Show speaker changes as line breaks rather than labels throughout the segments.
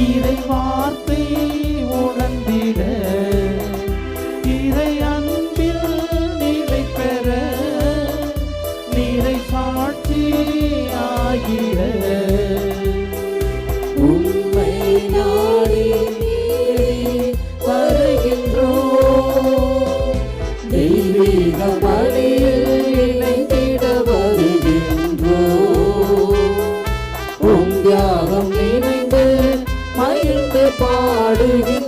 இறை வார்த்தை உணர்ந்திட இறை அன்பில் நிலை பெற நிறை சாட்சி ஆகிட
உம்மை நாடி வருகின்றோம். தெய்வீக பலியில் இணைந்திட வருகின்றோம். உம் தியாகம் நினைந்து மகிழ்ந்து பாடுகின்றோம்.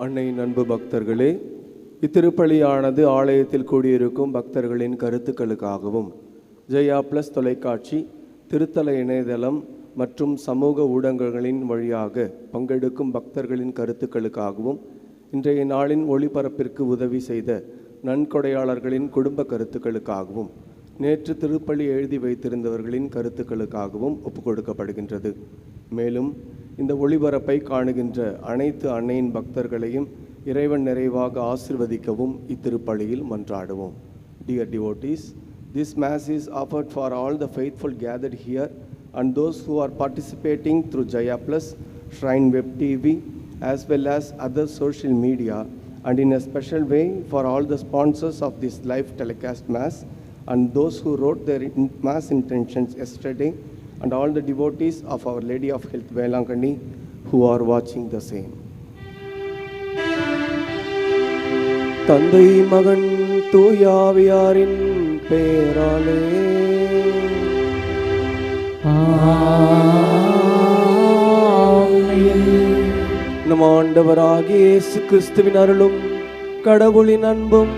அன்னையின் அன்பு பக்தர்களே, இத்திருப்பலியானது ஆலயத்தில் கூடியிருக்கும் பக்தர்களின் கருத்துக்களுக்காகவும் ஜெயா பிளஸ் தொலைக்காட்சி, திருத்தல இணையதளம் மற்றும் சமூக ஊடகங்களின் வழியாக பங்கெடுக்கும் பக்தர்களின் கருத்துக்களுக்காகவும் இன்றைய நாளின் ஒளிபரப்பிற்கு உதவி செய்த நன்கொடையாளர்களின் குடும்ப கருத்துக்களுக்காகவும் நேற்று திருப்பலி எழுதி வைத்திருந்தவர்களின் கருத்துக்களுக்காகவும் ஒப்புக்கொடுக்கப்படுகின்றது. மேலும் இந்த ஒளிபரப்பை காணுகின்ற அனைத்து அன்னையின் பக்தர்களையும் இறைவன் நிறைவாக ஆசிர்வதிக்கவும் இத்திருப்பலியில் மன்றாடுவோம். Dear devotees, this Mass is offered for all the faithful gathered here and those who are participating through Jaya Plus, Shrine Web TV, as well as other social media, and in a special way for all the sponsors of this live telecast Mass and those who wrote their Mass intentions yesterday, and all the devotees of Our Lady of Health Velangani who are watching the same. தந்தை மகன் தூயாவியாரின் பேராலே நம் ஆண்டவராகிய இயேசு கிறிஸ்துவின் அருளும் கடவுளின் அன்பும்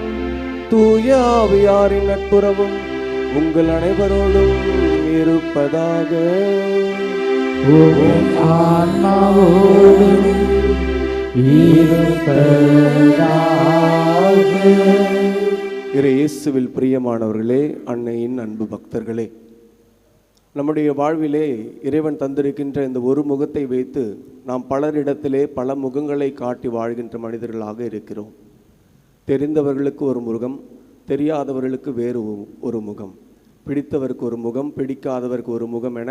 தூயாவியாரின் நட்புறவும் உங்கள் அனைவரோடும் இருப்பதாக. இயேசுவில் பிரியமானவர்களே, அன்னையின் அன்பு பக்தர்களே, நம்முடைய வாழ்விலே இறைவன் தந்திருக்கின்ற இந்த ஒரு முகத்தை வைத்து நாம் பலரிடத்திலே பல முகங்களை காட்டி வாழ்கின்ற மனிதர்களாக இருக்கிறோம். தெரிந்தவர்களுக்கு ஒரு முகம், தெரியாதவர்களுக்கு வேறு ஒரு முகம், பிடித்தவருக்கு ஒரு முகம், பிடிக்காதவருக்கு ஒரு முகம் என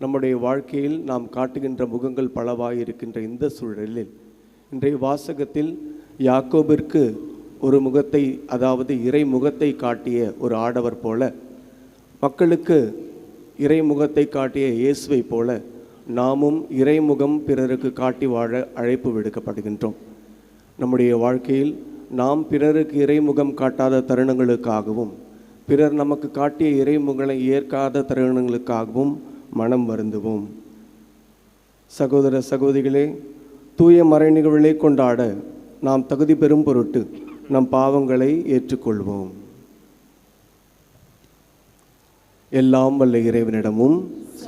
நம்முடைய வாழ்க்கையில் நாம் காட்டுகின்ற முகங்கள் பலவாக இருக்கின்ற இந்த சூழலில் இன்றைய வாசகத்தில் யாக்கோபிற்கு ஒரு முகத்தை, அதாவது இறை முகத்தை காட்டிய ஒரு ஆடவர் போல, மக்களுக்கு இறை முகத்தை காட்டிய இயேசுவை போல நாமும் இறைமுகம் பிறருக்கு காட்டி வாழ அழைப்பு விடுக்கப்படுகின்றோம். நம்முடைய வாழ்க்கையில் நாம் பிறருக்கு இறைமுகம் காட்டாத தருணங்களுக்காகவும் பிறர் நமக்கு காட்டிய இறைமுகங்களை ஏற்காத தருணங்களுக்காகவும் மனம் வருந்துவோம். சகோதர சகோதரிகளே, தூய மறை நிகழ்வுகளை கொண்டாட நாம் தகுதி பெறும் பொருட்டு நம் பாவங்களை ஏற்றுக்கொள்வோம். எல்லாம் வல்ல இறைவனிடமும்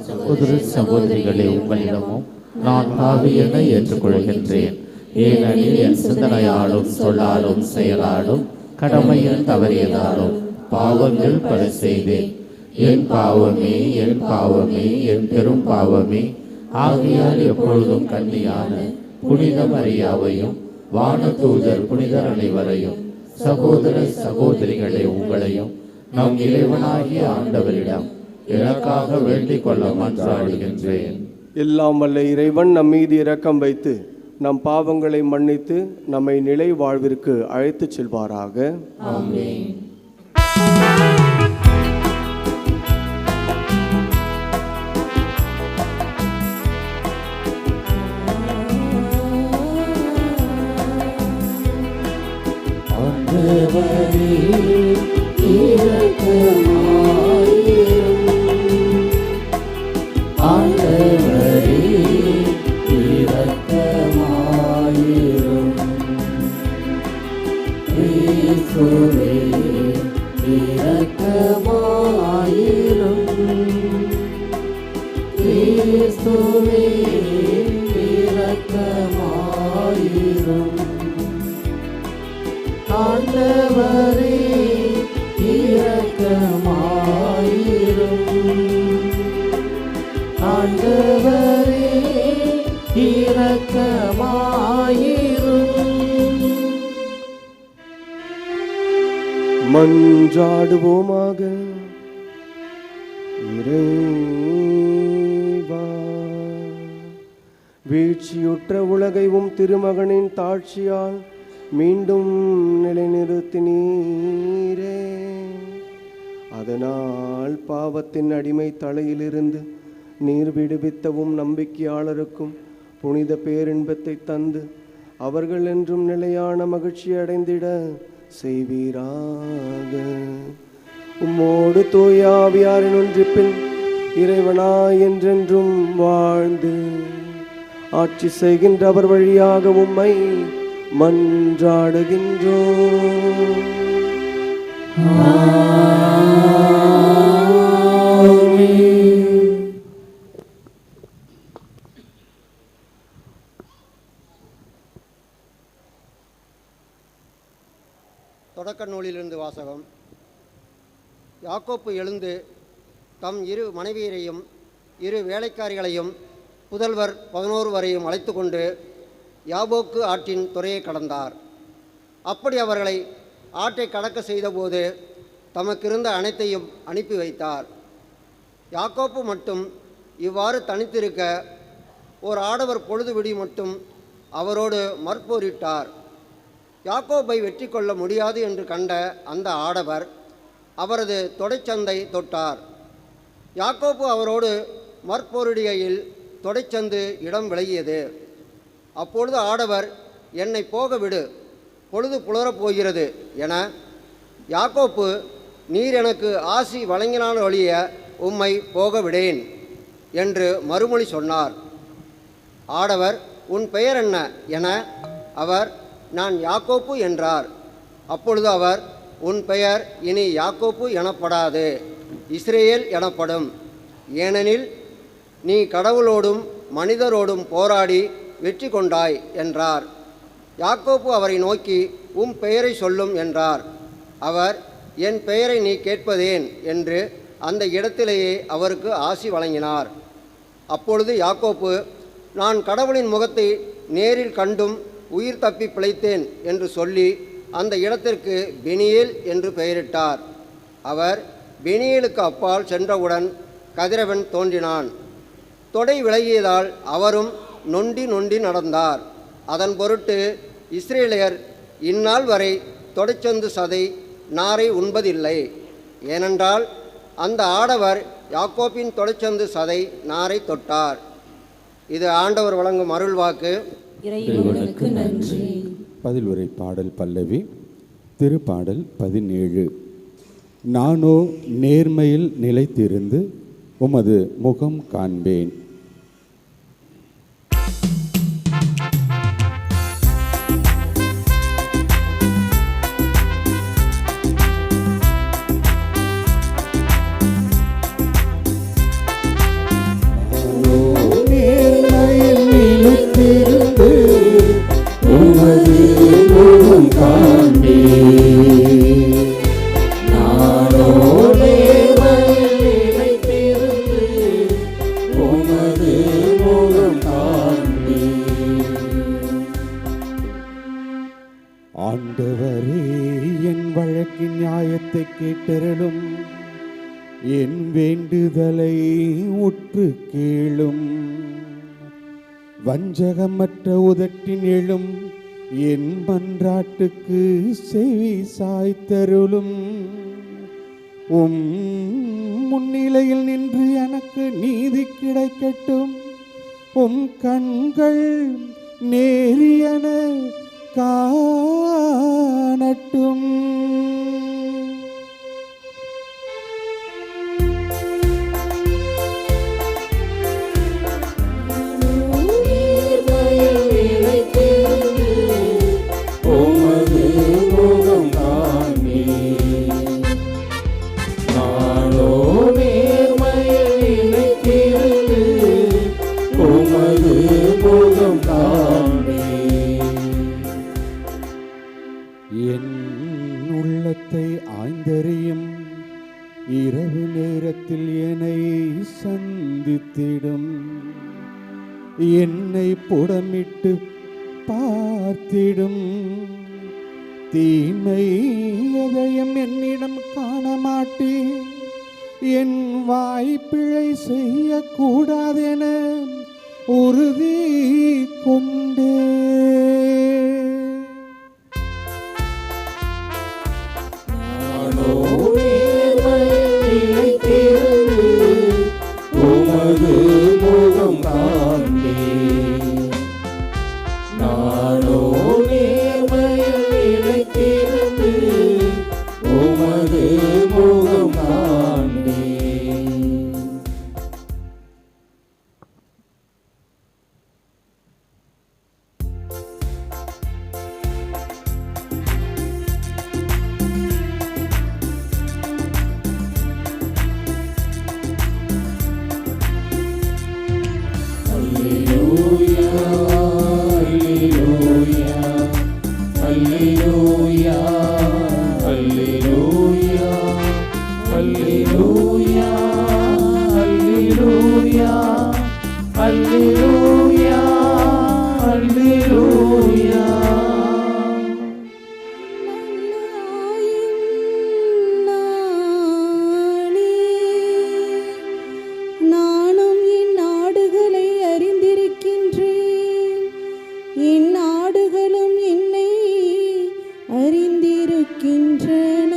சகோதர சகோதரிகளே, உங்களிடமும் நான் பாவியென ஏற்றுக்கொள்கின்றேன். ஏனெனில் என் சிந்தனையாலும் சொல்லாலும் செயலாலும் கடமையில் தவறியதாலும் பாவங்கள் பல செய்தேன். என் பாவமே, என் பாவமே, என் பெரும் பாவமே. ஆகையால் எப்பொழுதும் கன்னியான புனித மரியாவையும் வானதூதர் புனிதர் அனைவரையும், சகோதர சகோதரிகளே உங்களையும் நம் இறைவனாகிய ஆண்டவரிடம் எனக்காக வேண்டிக் கொள்ள மன்றாடுகின்றேன்.
எல்லாம் வல்ல இறைவன் நம் மீது இரக்கம் வைத்து நம் பாவங்களை மன்னித்து நம்மை நிலை வாழ்விற்கு அழைத்துச் செல்வாராக.
ஆமென்.
ஆண்டவரே இரக்கமாயிரும். ஆண்டவரே இரக்கமாயிரும். கிறிஸ்துவே இரக்கமாயிரும். கிறிஸ்துவே இரக்கமாயிரும். ஆண்டவரே இரக்கமாயிரும். ஆண்டவரே இரக்கமாயிரும்.
மன்றாடுவோமாக. இறைவா, வீழ்ச்சியுற்ற உலகை திருமகனின் தாட்சியால் மீண்டும் நிலைநிறுத்தினீரே. அதனால் பாவத்தின் அடிமை தலையிலிருந்து நீர் விடுவித்தவும் நம்பிக்கையாளருக்கும் புனித பேரின்பத்தை தந்து அவர்கள் என்றும் நிலையான மகிழ்ச்சி அடைந்திட செய்வீராக. உம்மோடு தூய ஆவியாரின் ஒன்றிப்பில் இறைவனாய் என்றென்றும் வாழ்ந்து ஆட்சி செய்கின்ற அவர் வழியாக உம்மை மன்றாடுகின்றோம்.
தொடக்க நூலிலிருந்து வாசகம். யாக்கோப்பு எழுந்து தம் இரு மனைவியரையும் இரு வேலைக்காரிகளையும் புதல்வர் 11 வரையும் அழைத்து கொண்டு யாபோக்கு ஆற்றின் துறையை கடந்தார். அப்படி அவர்களை ஆற்றை கடக்க செய்தபோது தமக்கிருந்த அனைத்தையும் அனுப்பி வைத்தார். யாக்கோப்பு மட்டும் இவ்வாறு தனித்திருக்க ஓர் ஆடவர் பொழுது விடி மட்டும் அவரோடு மற்போரிட்டார். யாக்கோப்பை வெற்றி கொள்ள முடியாது என்று கண்ட அந்த ஆடவர் அவரது தொடைச்சந்தை தொட்டார். யாக்கோப்பு அவரோடு மற்போரிடுகையில் தொடைச்சந்து இடம் விலகியது. அப்பொழுது ஆடவர், என்னை போக விடு, பொழுது புலரப் போகிறது என, யாக்கோப்பு, நீர் எனக்கு ஆசி வழங்கினால் ஒழிய உம்மை போக விடேன் என்று மறுமொழி சொன்னார். ஆடவர், உன் பெயர் என்ன என, அவர், நான் யாக்கோப்பு என்றார். அப்பொழுது அவர், உன் பெயர் இனி யாக்கோப்பு எனப்படாது, இஸ்ரேல் எனப்படும். ஏனெனில் நீ கடவுளோடும் மனிதரோடும் போராடி வெற்றி கொண்டாய் என்றார். யாக்கோப்பு அவரை நோக்கி, உம் பெயரை சொல்லும் என்றார். அவர், என் பெயரை நீ கேட்பதேன் என்று அந்த இடத்திலேயே அவருக்கு ஆசி வழங்கினார். அப்பொழுது யாக்கோப்பு, நான் கடவுளின் முகத்தை நேரில் கண்டும் உயிர் தப்பி பிழைத்தேன் என்று சொல்லி அந்த இடத்திற்கு பெனியேல் என்று பெயரிட்டார். அவர் பெனியேலுக்கு அப்பால் சென்றவுடன் கதிரவன் தோன்றினான். தொடை விலகியதால் அவரும் நொண்டி நொண்டி நடந்தார். அதன் பொருட்டு இஸ்ரேலியர் இந்நாள் வரை தொடைச்சந்து சதை நாரை உண்பதில்லை. ஏனென்றால் அந்த ஆடவர் யாக்கோப்பின் தொடைச்சந்து சதை நாரை தொட்டார். இது ஆண்டவர் வழங்கும் அருள்வாக்கு.
இறைவனுக்கு நன்றி.
பதிலுரை பாடல் பல்லவி. திருப்பாடல் 17. நானோ நேர்மையில் நிலைத்திருந்து உமது முகம் காண்பேன்.
உமது
என் வேண்டுதலை உற்று கேளும். வஞ்சகமற்ற உதட்டின் எழும் என் மன்றாட்டுக்கு செவி சாய்த்தருளும். முன்னிலையில் நின்று எனக்கு நீதி கிடைக்கட்டும். கண்கள் நேரியன காணட்டும். என் உள்ளத்தை ஆய்ந்தறியும் இரவு நேரத்தில் என்னை சந்தித்திடும். என்னை புடமிட்டு பார்த்திடும். தீமை எதையும் என்னிடம் காண மாட்டேன். என் வாய்ப்பிழை செய்யக்கூடாதென உறுதி கொண்டே.
உமது முகம் காண்பேன். நானோ நேர்மையில் நிலைத்திருந்து உமது முகம் காண்பேன்.
நானும் என் ஆடுகளை அறிந்திருக்கின்றேன். என் ஆடுகளும் என்னை அறிந்திருக்கின்றன.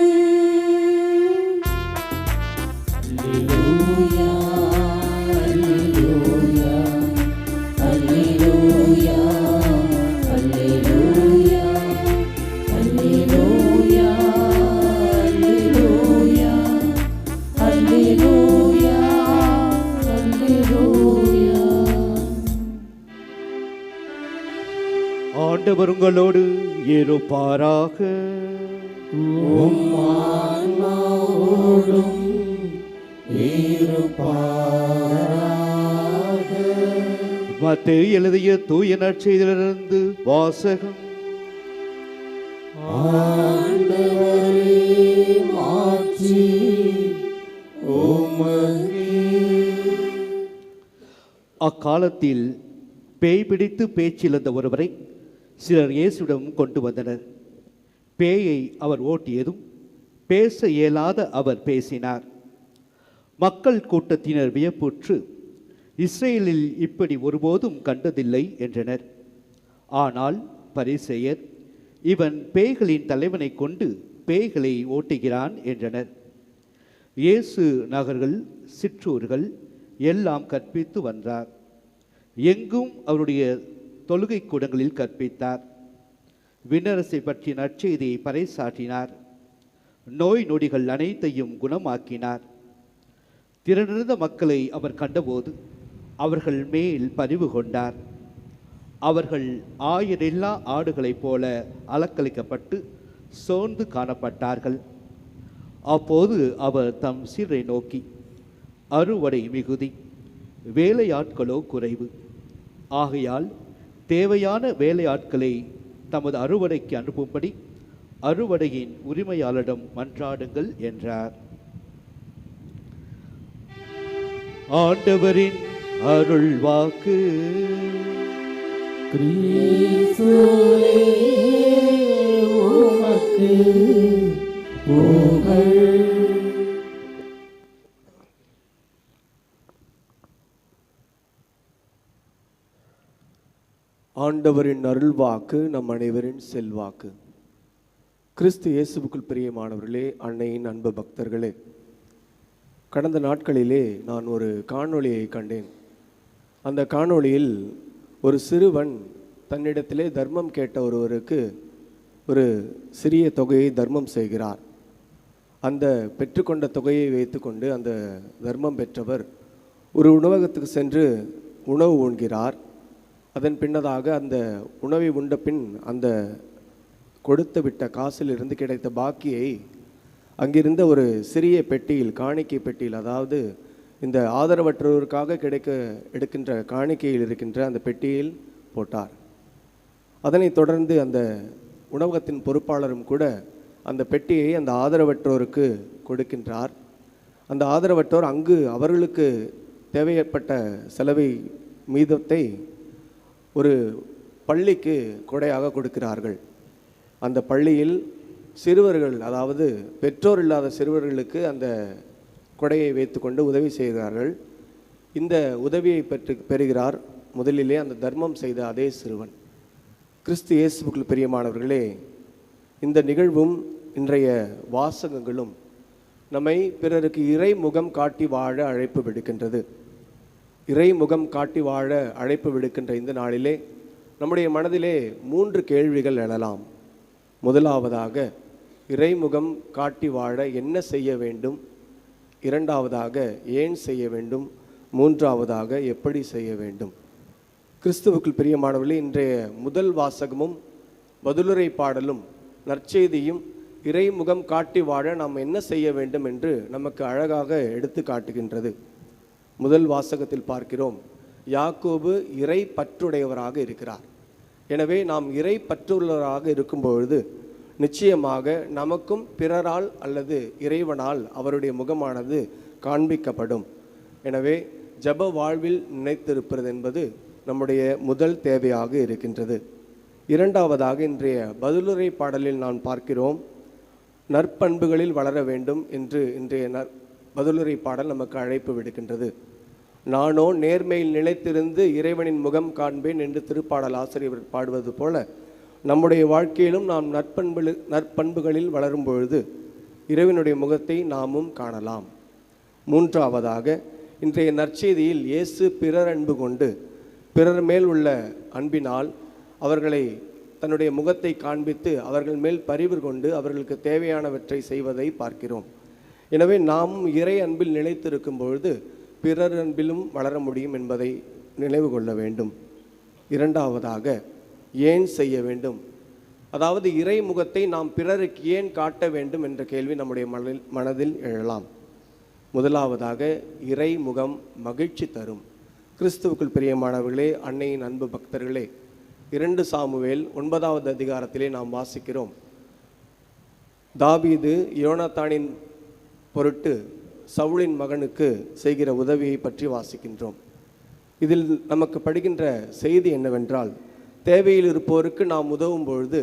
ஆண்டவர் உங்களோடு இருப்பாராக. மத்தேயு எழுதிய தூய நற்செய்தியிலிருந்து வாசகம். அக்காலத்தில் பேய் பிடித்து பேச்சிழந்த ஒருவரை சிலர் இயேசுவிடம் கொண்டு வந்தனர். பேயை அவர் ஓட்டியதும் பேச இயலாத அவர் பேசினார். மக்கள் கூட்டத்தினர் வியப்புற்று இஸ்ரேலில் இப்படி ஒருபோதும் கண்டதில்லை என்றனர். ஆனால் பரிசேயர் இவன் பேய்களின் தலைவனை கொண்டு பேய்களை ஓட்டுகிறான் என்றனர். இயேசு நகர்கள் சிற்றூர்கள் எல்லாம் கற்பித்து வந்தார். எங்கும் அவருடைய தொழுகை கூடங்களில் கற்பித்தார். விண்ணரசை பற்றிய நற்செய்தியை பறைசாற்றினார். நோய் நொடிகள் அனைத்தையும் குணமாக்கினார். திரண்டிருந்த மக்களை அவர் கண்டபோது அவர்கள் மேல் பரிவு கொண்டார். அவர்கள் ஆயிரில்லா ஆடுகளைப் போல அலக்களிக்கப்பட்டு சோர்ந்து காணப்பட்டார்கள். அப்போது அவர் தம் சீரை நோக்கி, அறுவடை மிகுதி, வேலையாட்களோ குறைவு. ஆகையால் தேவையான வேலையாட்களை தமது அறுவடைக்கு அனுப்பும்படி அறுவடையின் உரிமையாளரிடம் மன்றாடுங்கள் என்றார். ஆண்டவரின் அருள் வாக்கு.
கிறிஸ்துவே உமக்கு புகழ்.
ஆண்டவரின் அருள்வாக்கு நம் அனைவரின் செல்வாக்கு. கிறிஸ்து இயேசுவுக்குள் பிரியமானவர்களே, அன்னையின் அன்பு பக்தர்களே, கடந்த நாட்களிலே நான் ஒரு காணொளியை கண்டேன். அந்த காணொளியில் ஒரு சிறுவன் தன்னிடத்திலே தர்மம் கேட்ட ஒருவருக்கு ஒரு சிறிய தொகையை தர்மம் செய்கிறார். அந்த பெற்றுக்கொண்ட தொகையை வைத்துக்கொண்டு அந்த தர்மம் பெற்றவர் ஒரு உணவகத்துக்கு சென்று உணவு உண்கிறார். அதன் பின்னதாக அந்த உணவை உண்ட பின் அந்த கொடுத்து விட்ட காசிலிருந்து கிடைத்த பாக்கியை அங்கிருந்த ஒரு சிறிய பெட்டியில், காணிக்கை பெட்டியில், அதாவது இந்த ஆதரவற்றோருக்காக எடுக்கின்ற காணிக்கையில் இருக்கின்ற அந்த பெட்டியில் போட்டார். அதனைத் தொடர்ந்து அந்த உணவகத்தின் பொறுப்பாளரும் கூட அந்த பெட்டியை அந்த ஆதரவற்றோருக்கு கொடுக்கின்றார். அந்த ஆதரவற்றோர் அங்கு அவர்களுக்கு தேவைப்பட்ட செலவை மீதத்தை ஒரு பள்ளிக்கு கொடையாக கொடுக்கிறார்கள். அந்த பள்ளியில் சிறுவர்கள், அதாவது பெற்றோர் இல்லாத சிறுவர்களுக்கு அந்த கொடையை வைத்துக்கொண்டு உதவி செய்கிறார்கள். இந்த உதவியை பெறுகிறார் முதலிலே அந்த தர்மம் செய்த அதே சிறுவன். கிறிஸ்து இயேசுவுக்குள் பிரியமானவர்களே, இந்த நிகழ்வும் இன்றைய வாசகங்களும் நம்மை பிறருக்கு இறை முகம் காட்டி வாழ அழைப்பு விடுக்கின்றது. இறை முகம் காட்டி வாழ அழைப்பு விடுக்கின்ற இந்த நாளிலே நம்முடைய மனதிலே 3 கேள்விகள் எழலாம். முதலாவதாக, இறைமுகம் காட்டி வாழ என்ன செய்ய வேண்டும்? இரண்டாவதாக, ஏன் செய்ய வேண்டும்? மூன்றாவதாக, எப்படி செய்ய வேண்டும்? கிறிஸ்துவுக்குள் பிரியமானவர்களே, இன்றைய முதல் வாசகமும் பதிலுரை பாடலும் நற்செய்தியும் இறைமுகம் காட்டி வாழ நாம் என்ன செய்ய வேண்டும் என்று நமக்கு அழகாக எடுத்து காட்டுகின்றது. முதல் வாசகத்தில் பார்க்கிறோம், யாக்கோபு இறை பற்றுடையவராக இருக்கிறார். எனவே நாம் இறை பற்றுள்ளவராக இருக்கும்பொழுது நிச்சயமாக நமக்கும் பிறரால் அல்லது இறைவனால் அவருடைய முகமானது காண்பிக்கப்படும். எனவே ஜப வாழ்வில் நினைத்திருப்பது என்பது நம்முடைய முதல் தேவையாக இருக்கின்றது. இரண்டாவதாக, இன்றைய பதிலுரை பாடலில் நான் பார்க்கிறோம், நற்பண்புகளில் வளர வேண்டும் என்று இன்றைய பதிலுரை பாடல் நமக்கு அழைப்பு விடுக்கின்றது. நானோ நேர்மையில் நிலைத்திருந்து இறைவனின் முகம் காண்பேன் என்று திருப்பாடல் ஆசிரியர் பாடுவது போல நம்முடைய வாழ்க்கையிலும் நாம் நற்பண்புகளில் வளரும் பொழுது இறைவனுடைய முகத்தை நாமும் காணலாம். மூன்றாவதாக, இன்றைய நற்செய்தியில் இயேசு பிறர் அன்பு கொண்டு பிறர் மேல் உள்ள அன்பினால் அவர்களை தன்னுடைய முகத்தை காண்பித்து அவர்கள் மேல் பரிவு கொண்டு அவர்களுக்கு தேவையானவற்றை செய்வதை பார்க்கிறோம். எனவே நாம் இறை அன்பில் நிலைத்திருக்கும் பொழுது பிறர் அன்பிலும் வளர முடியும் என்பதை நினைவு கொள்ள வேண்டும். இரண்டாவதாக, ஏன் செய்ய வேண்டும்? அதாவது இறை முகத்தை நாம் பிறருக்கு ஏன் காட்ட வேண்டும் என்ற கேள்வி நம்முடைய மனதில் எழலாம். முதலாவதாக, இறை முகம் மகிழ்ச்சி தரும். கிறிஸ்துவுக்குள் பிரியமானவர்களே, அன்னையின் அன்பு பக்தர்களே, 2 சாமுவேல் 9வது அதிகாரத்திலே நாம் வாசிக்கிறோம், தாவீது யோனத்தானின் பொருட்டு சவுலின் மகனுக்கு செய்கிற உதவியை பற்றி வாசிக்கின்றோம். இதில் நமக்கு படுகின்ற செய்தி என்னவென்றால், தேவையில் இருப்போருக்கு நாம் உதவும் பொழுது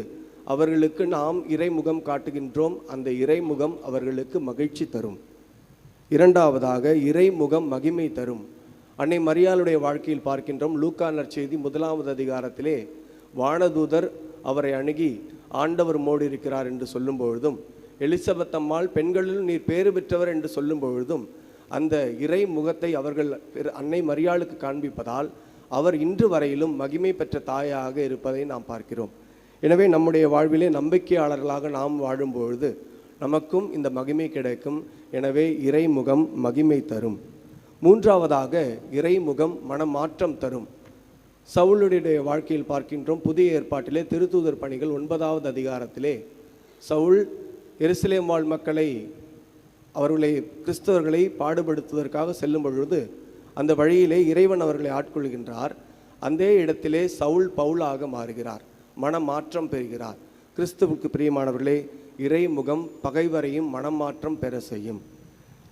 அவர்களுக்கு நாம் இறைமுகம் காட்டுகின்றோம். அந்த இறைமுகம் அவர்களுக்கு மகிழ்ச்சி தரும். இரண்டாவதாக, இறைமுகம் மகிமை தரும். அன்னை மரியாளுடைய வாழ்க்கையில் பார்க்கின்றோம். லூக்கா நற்செய்தி 1வது அதிகாரத்திலே வானதூதர் அவரை அணுகி ஆண்டவர் மோடி இருக்கிறார் என்று சொல்லும் பொழுதும், எலிசபெத் அம்மாள் பெண்களில் நீர் பேறு பெற்றவர் என்று சொல்லும் பொழுதும் அந்த இறை முகத்தை அவர்கள் அன்னை மரியாளுக்கு காண்பிப்பதால் அவர் இன்று வரையிலும் மகிமை பெற்ற தாயாக இருப்பதை நாம் பார்க்கிறோம். எனவே நம்முடைய வாழ்விலே நம்பிக்கையாளர்களாக நாம் வாழும்பொழுது நமக்கும் இந்த மகிமை கிடைக்கும். எனவே இறைமுகம் மகிமை தரும். மூன்றாவதாக, இறைமுகம் மனமாற்றம் தரும். சவுலுடைய வாழ்க்கையில் பார்க்கின்றோம். புதிய ஏற்பாட்டிலே திருத்தூதர் பணிகள் 9வது அதிகாரத்திலே சவுல் எருசலேம் வாழ் மக்களை, அவர்களை கிறிஸ்தவர்களை பாடுபடுத்துவதற்காக செல்லும் பொழுது அந்த வழியிலே இறைவன் அவர்களை ஆட்கொள்கின்றார். அந்த இடத்திலே சவுல் பவுலாக மாறுகிறார், மனமாற்றம் பெறுகிறார். கிறிஸ்துவுக்கு பிரியமானவர்களே, இறைமுகம் பகைவரையும் மனமாற்றம் பெற செய்யும்.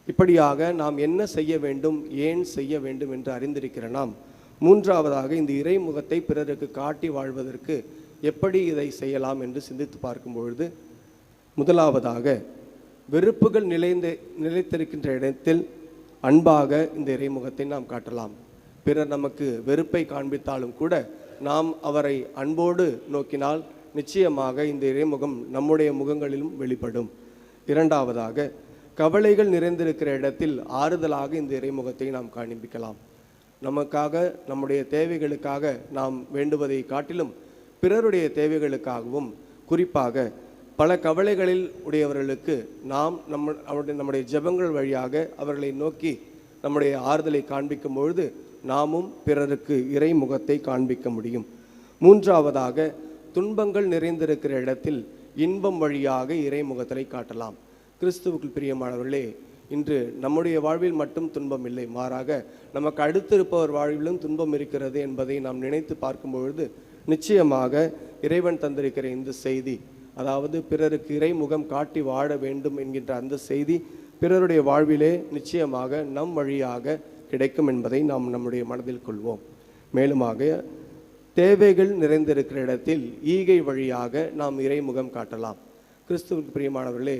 இப்படியாக நாம் என்ன செய்ய வேண்டும், ஏன் செய்ய வேண்டும் என்று அறிந்திருக்கிற நாம் மூன்றாவதாக இந்த இறைமுகத்தை பிறருக்கு காட்டி வாழ்வதற்கு எப்படி இதை செய்யலாம் என்று சிந்தித்து பார்க்கும் பொழுது, முதலாவதாக, வெறுப்புகள் நிலைத்திருக்கின்ற இடத்தில் அன்பாக இந்த இறைமுகத்தை நாம் காட்டலாம். பிறர் நமக்கு வெறுப்பை காண்பித்தாலும் கூட நாம் அவரை அன்போடு நோக்கினால் நிச்சயமாக இந்த இறைமுகம் நம்முடைய முகங்களிலும் வெளிப்படும். இரண்டாவதாக, கவலைகள் நிறைந்திருக்கிற இடத்தில் ஆறுதலாக இந்த இறைமுகத்தை நாம் காண்பிக்கலாம். நமக்காக, நம்முடைய தேவைகளுக்காக நாம் வேண்டுவதை காட்டிலும் பிறருடைய தேவைகளுக்காகவும், குறிப்பாக பல கவலைகளில் உடையவர்களுக்கு நாம் நம்முடைய ஜெபங்கள் வழியாக அவர்களை நோக்கி நம்முடைய ஆறுதலை காண்பிக்கும் பொழுது நாமும் பிறருக்கு இறைமுகத்தை காண்பிக்க முடியும். மூன்றாவதாக, துன்பங்கள் நிறைந்திருக்கிற இடத்தில் இன்பம் வழியாக இறைமுகத்தை காட்டலாம். கிறிஸ்துவுக்குள் பிரியமானவர்களே, இன்று நம்முடைய வாழ்வில் மட்டும் துன்பம் இல்லை, மாறாக நமக்கு அடுத்திருப்பவர் வாழ்விலும் துன்பம் இருக்கிறது என்பதை நாம் நினைத்து பார்க்கும் பொழுது நிச்சயமாக இறைவன் தந்திருக்கிற இந்த செய்தி, அதாவது பிறருக்கு இறைமுகம் காட்டி வாழ வேண்டும் என்கின்ற அந்த செய்தி பிறருடைய வாழ்விலே நிச்சயமாக நம் வழியாக கிடைக்கும் என்பதை நாம் நம்முடைய மனதில் கொள்வோம். மேலுமாக, தேவைகள் நிறைந்திருக்கிற இடத்தில் ஈகை வழியாக நாம் இறைமுகம் காட்டலாம். கிறிஸ்துவுக்கு பிரியமானவர்களே,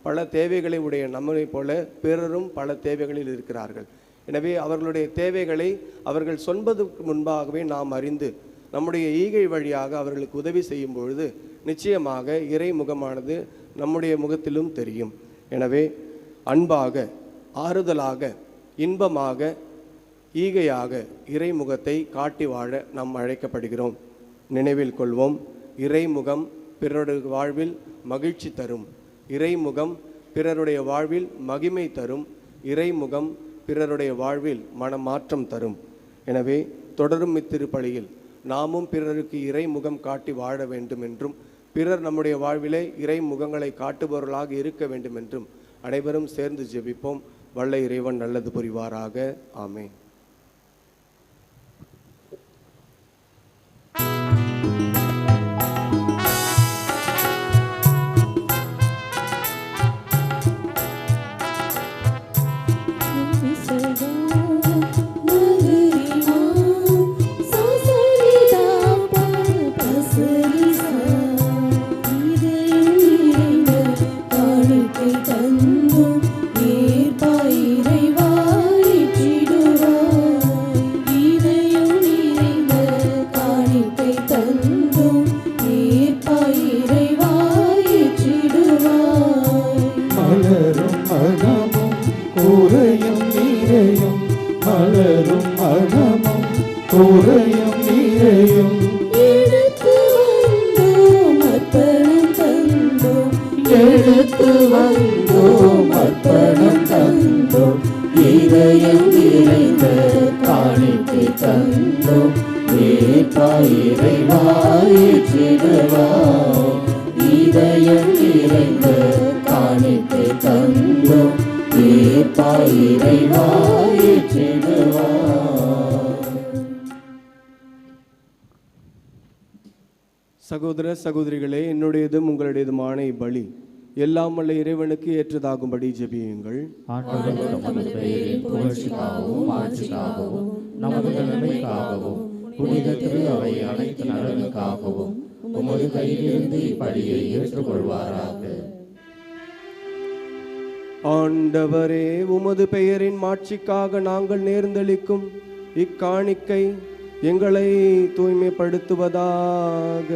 பல தேவைகளை உடைய நம்மை போல பிறரும் பல தேவைகளில் இருக்கிறார்கள். எனவே அவர்களுடைய தேவைகளை அவர்கள் சொல்வதற்கு முன்பாகவே நாம் அறிந்து நம்முடைய ஈகை வழியாக அவர்களுக்கு உதவி செய்யும் பொழுது நிச்சயமாக இறைமுகமானது நம்முடைய முகத்திலும் தெரியும். எனவே அன்பாக, ஆறுதலாக, இன்பமாக, ஈகையாக இறைமுகத்தை காட்டி வாழ நாம் அழைக்கப்படுகிறோம். நினைவில் கொள்வோம், இறைமுகம் பிறருடைய வாழ்வில் மகிழ்ச்சி தரும், இறைமுகம் பிறருடைய வாழ்வில் மகிமை தரும், இறைமுகம் பிறருடைய வாழ்வில் மனமாற்றம் தரும். எனவே தொடரும் இத்திருப்பலியில் நாமும் பிறருக்கு இறைமுகம் காட்டி வாழ வேண்டும் என்றும் பிறர் நம்முடைய வாழ்விலே இறைமுகங்களை காட்டுபவர்களாக இருக்க வேண்டும் என்றும் அனைவரும் சேர்ந்து ஜெபிப்போம். வல்ல இறைவன் நல்லது புரிவாராக. ஆமென். சகோதர சகோதரிகளே, என்னுடையதும் உங்களுடையதுமான இப்பலி எல்லாம் வல்ல இறைவனுக்கு ஏற்றதாகும்படி ஜெபியுங்கள்.
நமது நன்மைக்காகவும் புனித திரு அவை அனைத்து நலனுக்காகவும் உமது கையிலிருந்து இப்படியை ஏற்றுக்கொள்வாராக.
ஆண்டவரே, உமது பெயரின் மாட்சிக்காக நாங்கள் நேர்ந்தளிக்கும் இக்காணிக்கை எங்களை தூய்மைப்படுத்துவதாக.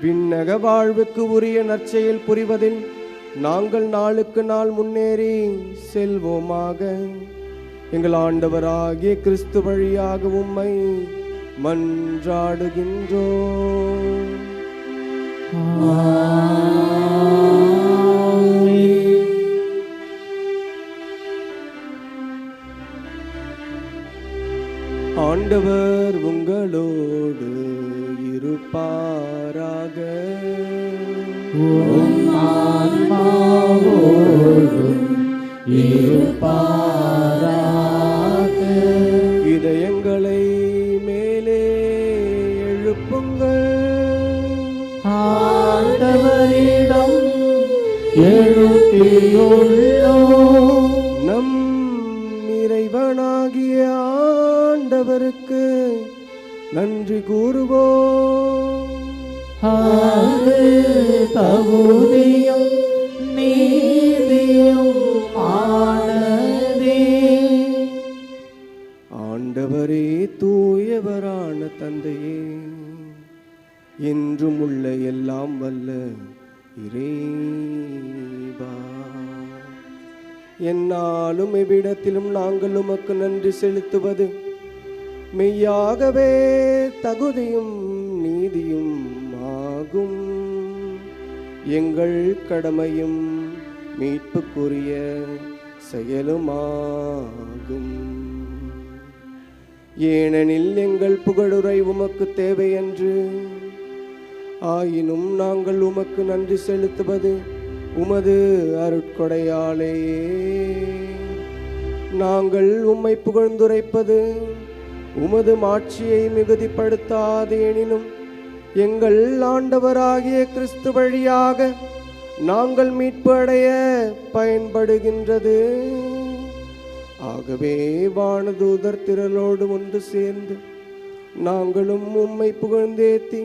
விண்ணக வாழ்வுக்கு உரிய நற்செயல் புரிவதில் நாங்கள் நாளுக்கு நாள் முன்னேறி செல்வோமாக. எங்கள் ஆண்டவராகிய கிறிஸ்து வழியாக உம்மை மன்றாடுகின்றோம். ஆண்டவர் உங்களோடு இருப்பாராக. இதயங்களை மேலே எழுப்புங்கள்.
ஆண்டவரிடம் எழுப்பியுள்ளோம்.
நம் இறைவனாகிய ஆண்டவருக்கு நன்றி கூறுவோம்.
அது தகுதியும் நீதியும் ஆனதே.
ஆண்டவரே, தூயவரான தந்தையே, என்றும் உள்ள எல்லாம் வல்ல இறைவா, என்னாலும் எவ்விடத்திலும் நாங்கள் உமக்கு நன்றி செலுத்துவது மெய்யாகவே தகுதியும் நீதியும் ஆகும். எங்கள் கடமையும் மீட்புக்குரிய செயலுமாகும். ஏனெனில் எங்கள் புகழுரை உமக்கு தேவையன்று, ஆயினும் நாங்கள் உமக்கு நன்றி செலுத்துவது உமது அருட்கொடையாலேயே. நாங்கள் உம்மை புகழ்ந்துரைப்பது உமது மாட்சியை மிகுதிப்படுத்தாது, எனினும் எங்கள் ஆண்டவராகிய கிறிஸ்து வழியாக நாங்கள் மீட்பு அடைய பயன்படுகின்றது. ஆகவே வானதூதர் திரளோடு ஒன்று சேர்ந்து நாங்களும் உம்மை புகழ்ந்தேத்தி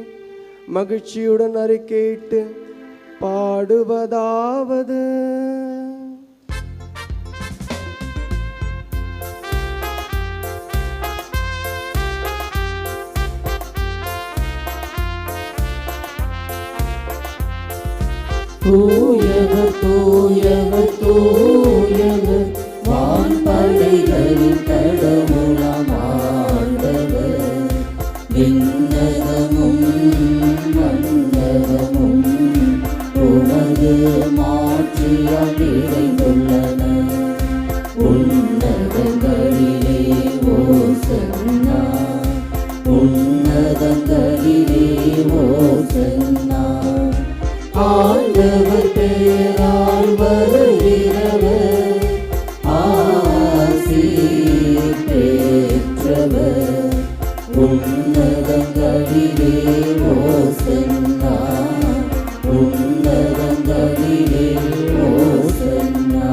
மகிழ்ச்சியுடன் அறிக்கையிட்டு பாடுவதாவது:
தூயவர் தூயவர் தூயவர், வான்படைகளின் கடவுளாம் ஆண்டவர். விண்ணகமும் மண்ணகமும் உமது மாட்சியால் நிறைந்துள்ளன. உன்னதங்களிலே ஓசன்னா, உன்னதங்களிலே ஓசன்னா. ஆண்டவர் பேரால் வருகிறவர், ஆசி பெற்றவர். உன்னதங்களிலே ஓசன்னா, உன்னதங்களிலே ஓசன்னா.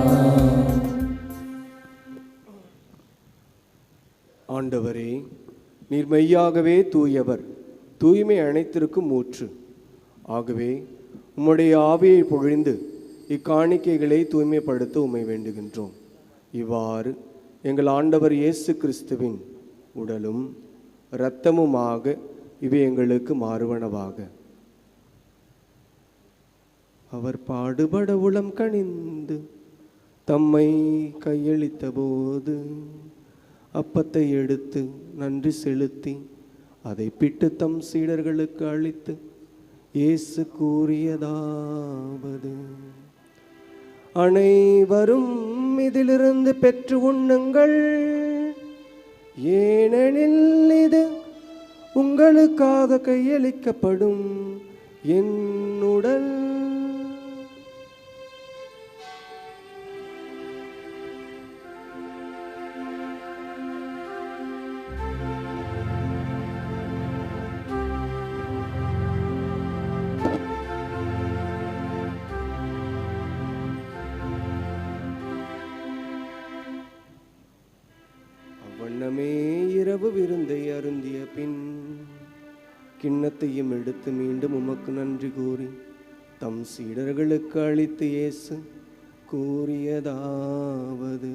ஆண்டவரே, நீர் மெய்யாகவே தூயவர், தூய்மை அனைத்திற்கும் ஊற்று. ஆகவே உம்முடைய ஆவியை பொழிந்து இக்காணிக்கைகளை தூய்மைப்படுத்த உம்மை வேண்டுகின்றோம். இவ்வாறு எங்கள் ஆண்டவர் இயேசு கிறிஸ்துவின் உடலும் இரத்தமுமாக இவை எங்களுக்கு மாறுவனவாக. அவர் பாடுபட உளம் கனிந்து தம்மை கையளித்த போது அப்பத்தை எடுத்து நன்றி செலுத்தி அதை பிட்டு தம் சீடர்களுக்கு அளித்து இயேசு கூறியதாவது: அனைவரும் இதிலிருந்து பெற்று உண்ணுங்கள், ஏனெனில் இது உங்களுக்காக கையளிக்கப்படும் என் உடல். வண்ணமே இரவு விருந்தை அருந்திய பின் கிண்ணத்தையும் எடுத்து மீண்டும் உமக்கு நன்றி கூறி தம் சீடர்களுக்கு அளித்து இயேசு கூறியதாவது: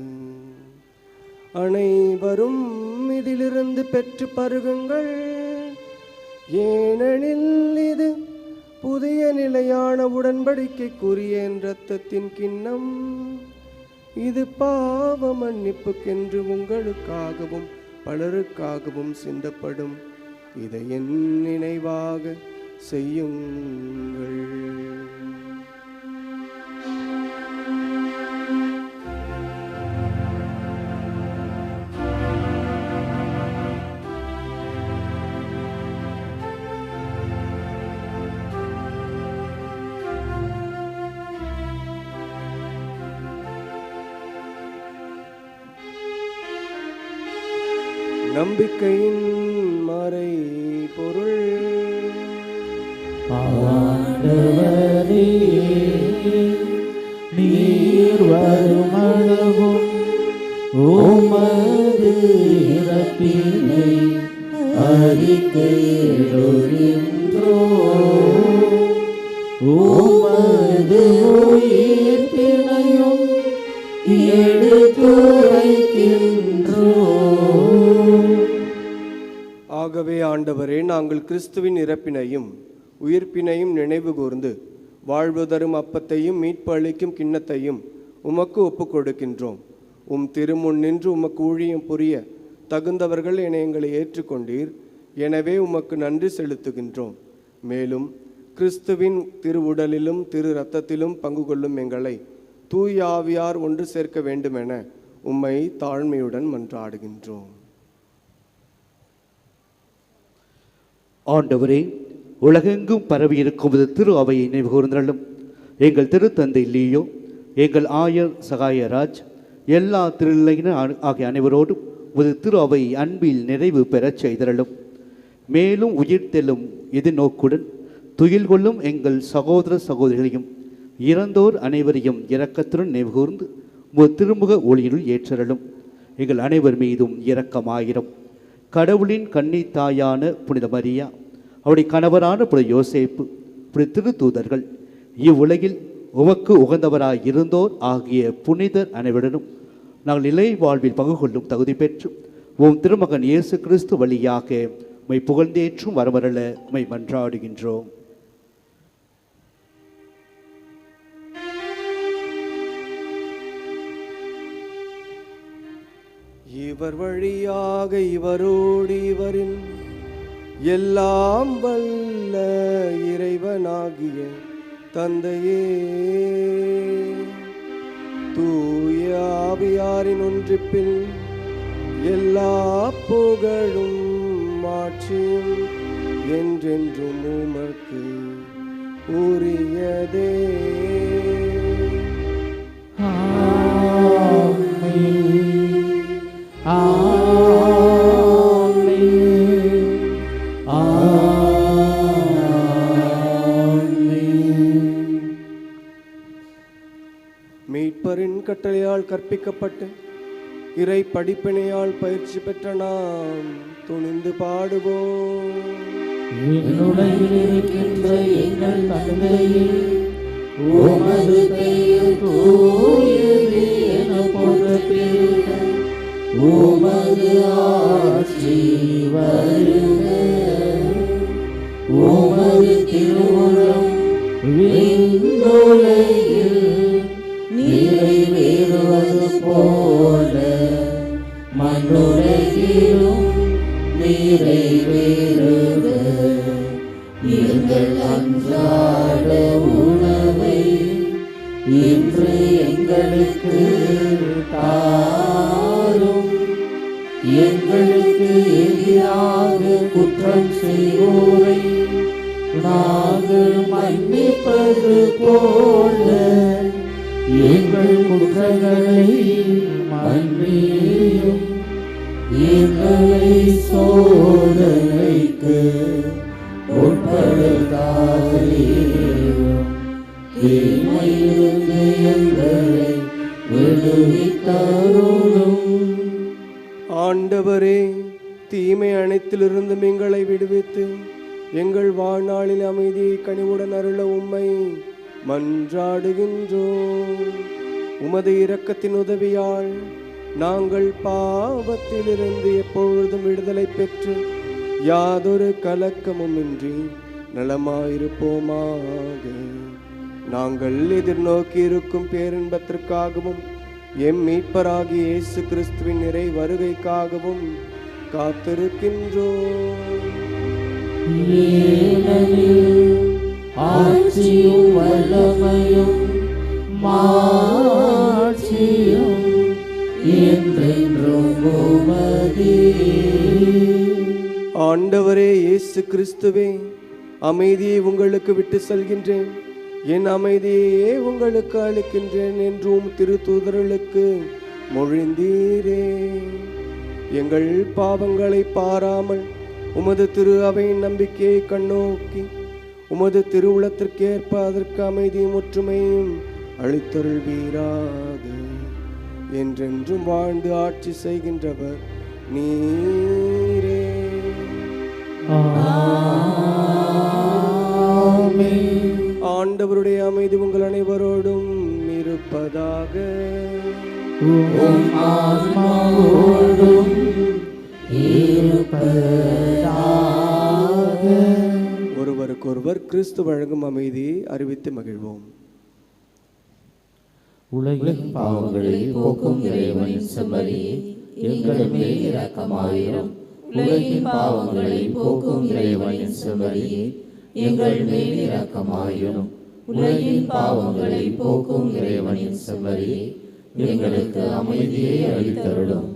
அனைவரும் இதிலிருந்து பெற்று பருகுங்கள், ஏனெனில் இது புதிய நிலையான உடன்படிக்கைக்குரிய என் இரத்தத்தின் கிண்ணம். இது பாவ மன்னிப்புக்கென்று உங்களுக்காகவும் பலருக்காகவும் சிந்தப்படும். இதை என் நினைவாக செய்யுங்கள். நம்பிக்கையின் மறை பொருள்.
ஆண்டவரே, நீர் வருமளவும் உமது இறப்பினை அறிக்கையிடுகின்றோம். உமது உயிர்ப்பினையும் எடுத்துரைக்கின்றோம்.
ஆகவே ஆண்டவரே, நாங்கள் கிறிஸ்துவின் இறப்பினையும் உயிர்ப்பினையும் நினைவு கூர்ந்து வாழ்வு தரும் அப்பத்தையும் மீட்பு அளிக்கும் கிண்ணத்தையும் உமக்கு ஒப்புக் கொடுக்கின்றோம். உம் திருமுன் நின்று உமக்கு ஊழியம் புரிய தகுந்தவர்கள் என எங்களை ஏற்றுக்கொண்டீர். எனவே உமக்கு நன்றி செலுத்துகின்றோம். மேலும் கிறிஸ்துவின் திரு உடலிலும் திரு இரத்தத்திலும் பங்கு கொள்ளும் எங்களை தூய ஆவியார் ஒன்று சேர்க்க வேண்டுமென உம்மை தாழ்மையுடன் மன்றாடுகின்றோம்.
ஆண்டவரே, உலகெங்கும் பரவி இருக்கும் திரு அவையை நினைவு கூர்ந்தருளும். எங்கள் திருத்தந்தை லீயோ, எங்கள் ஆயர் சகாயராஜ், எல்லா திருநிலையினர் ஆகிய அனைவரோடும் ஒரு திரு அவை அன்பில் நிறைவு பெறச் செய்தருளும். மேலும் உயிர்த்தெழும் எதிர்நோக்குடன் துயில் கொள்ளும் எங்கள் சகோதர சகோதரிகளையும் இறந்தோர் அனைவரையும் இரக்கத்துடன் நினைவுகூர்ந்து ஒரு திருமுக ஒளியினுள் ஏற்றருளும். எங்கள் அனைவர் மீதும் இரக்கமாயிரும். கடவுளின் கன்னி தாயான புனித மரியா, அவருடைய கணவரான புனித யோசேப்பு, புனித திருத்தூதர்கள், இவ்வுலகில் உமக்கு உகந்தவராய் இருந்தோர் ஆகிய புனிதர் அனைவருடனும் நாங்கள் நிலை வாழ்வில் பங்கு கொள்ளும் தகுதி பெற்று உம் திருமகன் இயேசு கிறிஸ்து வழியாக உம்மை புகழ்ந்தேற்றும் வரவரல உம்மை மன்றாடுகின்றோம்.
இவர் வழியாக இவரோடு இவரின் எல்லாம் வல்ல இறைவனாகிய தந்தையே, தூய ஆவியாரின் ஒன்றிப்பில் எல்லா புகழும் மாட்சியும் என்றென்றும் உமக்கு உரியதே. மீட்பரின் கட்டளையால் கற்பிக்கப்பட்டு இறை படிப்பினையால் பயிற்சி பெற்ற நாம் துணிந்து பாடுவோம்.
இருக்கின்ற எங்கள் தந்தையே, உமது பெயர் தூயது என போற்றப்பெறுக. உமது ஆட்சி வருக. உமது திருவுளம் விண்ணுலகில் நிறைவேறுவது போல மண்ணுலகிலும் நிறைவேறுக. எங்கள் அன்றாட உணவை இன்று எங்களுக்கு தாரும். எங்களுக்கு எதிராக குற்றம் செய்வோரை நாங்கள் மன்னிப்பது போல எங்கள் குற்றங்களை மன்னியும். எங்களை சோதனைக்கு உட்படுத்தாதேயும், தீமையிலிருந்து எங்களை விடுவித்தருளும்.
ஆண்டவரே, தீமை அனைத்திலிருந்தும் எங்களை விடுவித்து எங்கள் வாழ்நாளில் அமைதியை கனிவுடன் அருள உம்மை மன்றாடுகின்றோம். உமது இரக்கத்தின் உதவியால் நாங்கள் பாவத்திலிருந்து எப்பொழுதும் விடுதலை பெற்று யாதொரு கலக்கமுமின்றி நலமாயிருப்போமாக. நாங்கள் எதிர்நோக்கி இருக்கும் பேரின்பத்திற்காகவும் எம் மீட்பராகிய இயேசு கிறிஸ்துவின் நிறை வருகைக்காகவும் காத்திருக்கின்றோம்.
ஆட்சியும் வல்லமையும் மாட்சியும் என்றென்றும் உமதே.
ஆண்டவரே இயேசு கிறிஸ்துவே, அமைதியை உங்களுக்கு விட்டு செல்கின்றேன், என் அமைதியையே உங்களுக்கு அளிக்கின்றேன் என்றும் திருத்தூதர்களுக்கு மொழிந்தீரே. எங்கள் பாவங்களை பாராமல் உமது திரு அவையின் நம்பிக்கையை கண்ணோக்கி உமது திருவுளத்திற்கேற்ப அதற்கு அமைதியும் ஒற்றுமையும் அளித்தருள்வீராக. என்றென்றும் வாழ்ந்து ஆட்சி செய்கின்றவர் நீரே. ஆண்டவருடைய அமைதி உங்கள் அனைவரோடும் இருப்பதாக.
ஆன்மாவோடும் இருப்பதாக.
ஒருவருக்கொருவர் கிறிஸ்து வழங்கும் அமைதியை அறிவித்து மகிழ்வோம்.
உலகின் பாவங்களை போக்கும் இறைவனின் செம்மறியே, எங்கள் மேல் இரக்கமாயிரும். உலகின் பாவங்களை போக்கும் இறைவனின் செம்மறியே, எங்கள் மேல் இரக்கமாயிரும். உலகின் பாவங்களை போக்கும் இறைவனின் செம்மறியே, எங்களுக்கு அமைதியை அளித்தருளும்.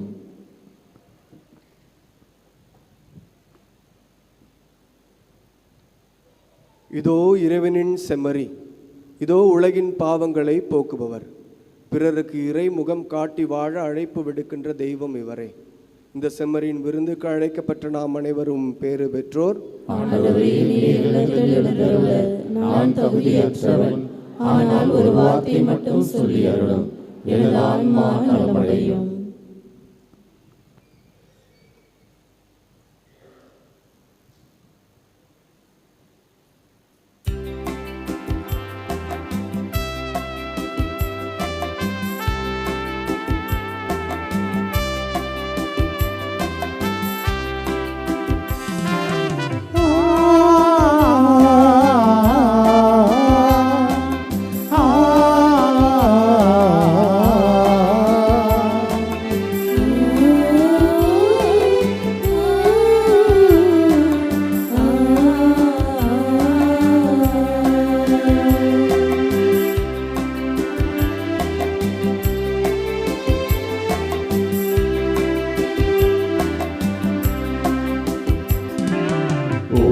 இதோ இறைவனின் செம்மறி, இதோ உலகின் பாவங்களை போக்குபவர். பிறருக்கு இறை முகம் காட்டி வாழ அழைப்பு விடுக்கின்ற தெய்வம் இவரே. இந்த செம்மறியின் விருந்துக்கு அழைக்கப்பட்ட நாம் அனைவரும் பேறு பெற்றோர்.
நான் தகுதியற்றவன், ஆனால் ஒரு வார்த்தை மட்டும் சொல்லி அருளும், எனது ஆன்மா நலமடையும்.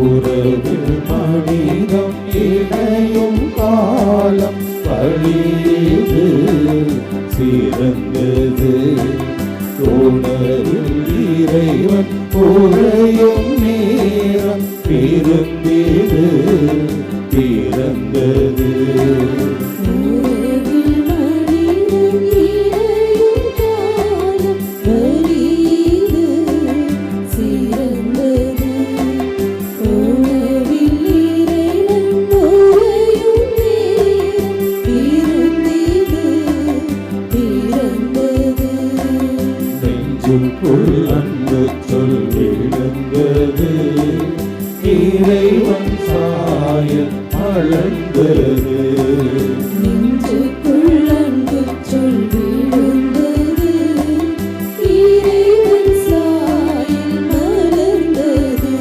உறவில் மனிதம் இணையும் காலம் பழிது சிறந்தது. உணர்வில் இறைவன் உறையும் நேரம் பிறந்தது பிறந்தது. அன்பு சொல் விழுந்தது, இறைவன் சாயல் மலர்ந்தது.
நெஞ்சுக்குள் அன்பு சொல் விழுந்தது, இறைவன் சாயல் மலர்ந்தது.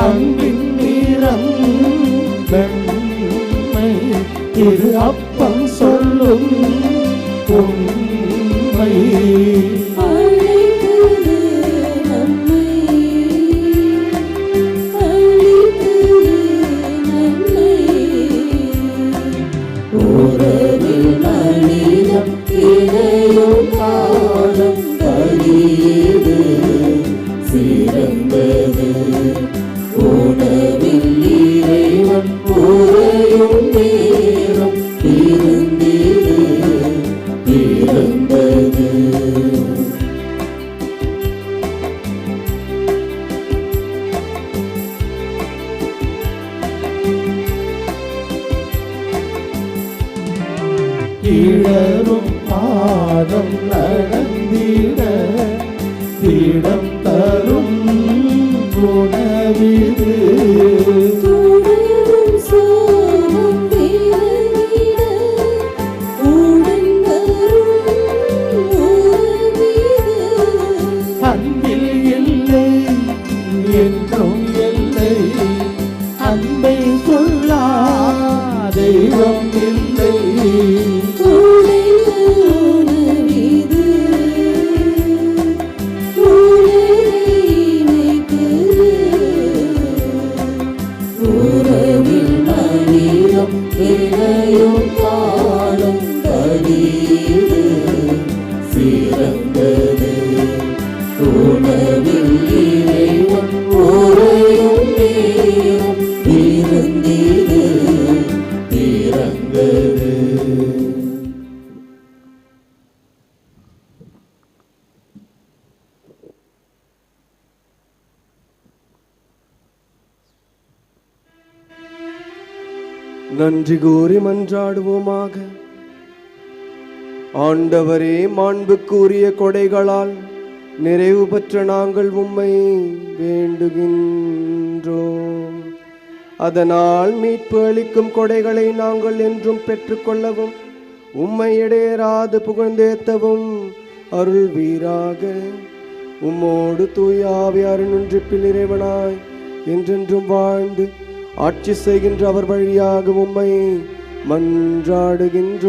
அன்பின் நிறம் நன்மை, இது அப்பம் சொல்லும் உண்மை. இடரும் பாதம் நடந்திட இடம் தரும் உணவிது. அன்பில் இல்லை என்றும் இல்லை, அன்பை சொல்லா தெய்வம் இல்லை.
நன்றி கூறி மன்றாடுவோமாக. ஆண்டவரே, மாண்புக்குரிய கொடைகளால் நிறைவு பெற்ற நாங்கள் உம்மை வேண்டுகின்றோம். அதனால் மீட்பு அளிக்கும் கொடைகளை நாங்கள் என்றும் பெற்றுக்கொள்ளவும் உம்மை இடையராது புகழ்ந்தேத்தவும் அருள்வீராக. உம்மோடு தூய ஆவியாரின் ஒன்றிப்பில் இறைவனாய் என்றென்றும் வாழ்ந்து ஆட்சி செய்கின்ற அவர் வழியாக உம்மை மன்றாடுகின்றோம்.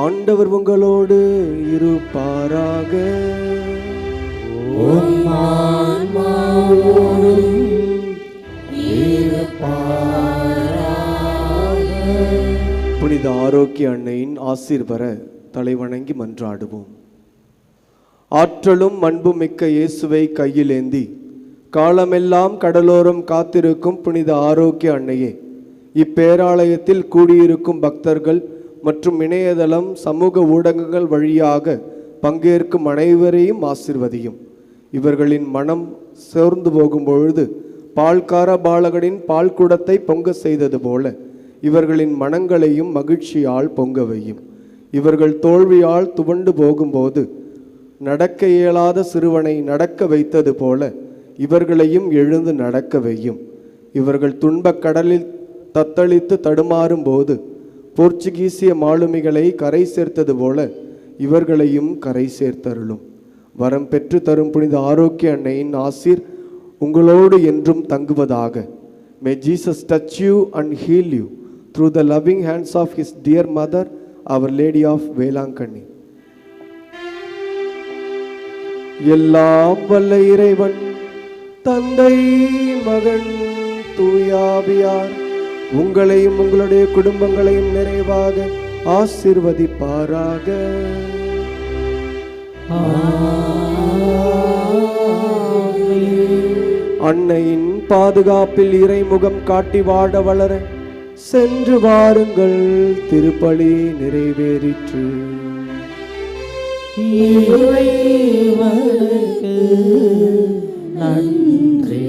ஆண்டவர் உங்களோடு இருப்பாராக. புனித ஆரோக்கிய அன்னையின் ஆசீர் பெற தலைவணங்கி மன்றாடுவோம். ஆற்றலும் அன்பும் மிக்க இயேசுவை கையிலேந்தி காலமெல்லாம் கடலோரம் காத்திருக்கும் புனித ஆரோக்கிய அன்னையே, இப்பேராலயத்தில் கூடியிருக்கும் பக்தர்கள் மற்றும் இணையதளம் சமூக ஊடகங்கள் வழியாக பங்கேற்கும் அனைவரையும் ஆசிர்வதியும். இவர்களின் மனம் சோர்ந்து போகும் பொழுது பால்கார பாலகனின் பால் குடத்தை பொங்க செய்தது போல இவர்களின் மனங்களையும் மகிழ்ச்சியால் பொங்க வையும். இவர்கள் தோல்வியால் துவண்டு போகும்போது நடக்க இயலாத சிறுவனை நடக்க வைத்தது போல இவர்களையும் எழுந்து நடக்க வையும். இவர்கள் துன்பக் கடலில் தத்தளித்து தடுமாறும் போது போர்ச்சுகீசிய மாலுமிகளை கரை சேர்த்தது போல இவர்களையும் கரை சேர்த்தருளும். வரம் பெற்று தரும் புனித ஆரோக்கிய அன்னையின் ஆசீர் உங்களோடு என்றும் தங்குவதாக. May Jesus touch you and heal you through the loving hands of his dear mother, Our Lady of Velankanni. எல்லாம் வல்ல இறைவன் தந்தை மகன் தூயாவியார் உங்களையும் உங்களுடைய குடும்பங்களையும் நிறைவாக ஆசீர்வதிப்பாராக. அன்னையின் பாதுகாப்பில் இறைமுகம் காட்டி வாழ வளர சென்று வாருங்கள். திருப்பலி நிறைவேறிற்று.
இறைவனுக்கு நன்றி.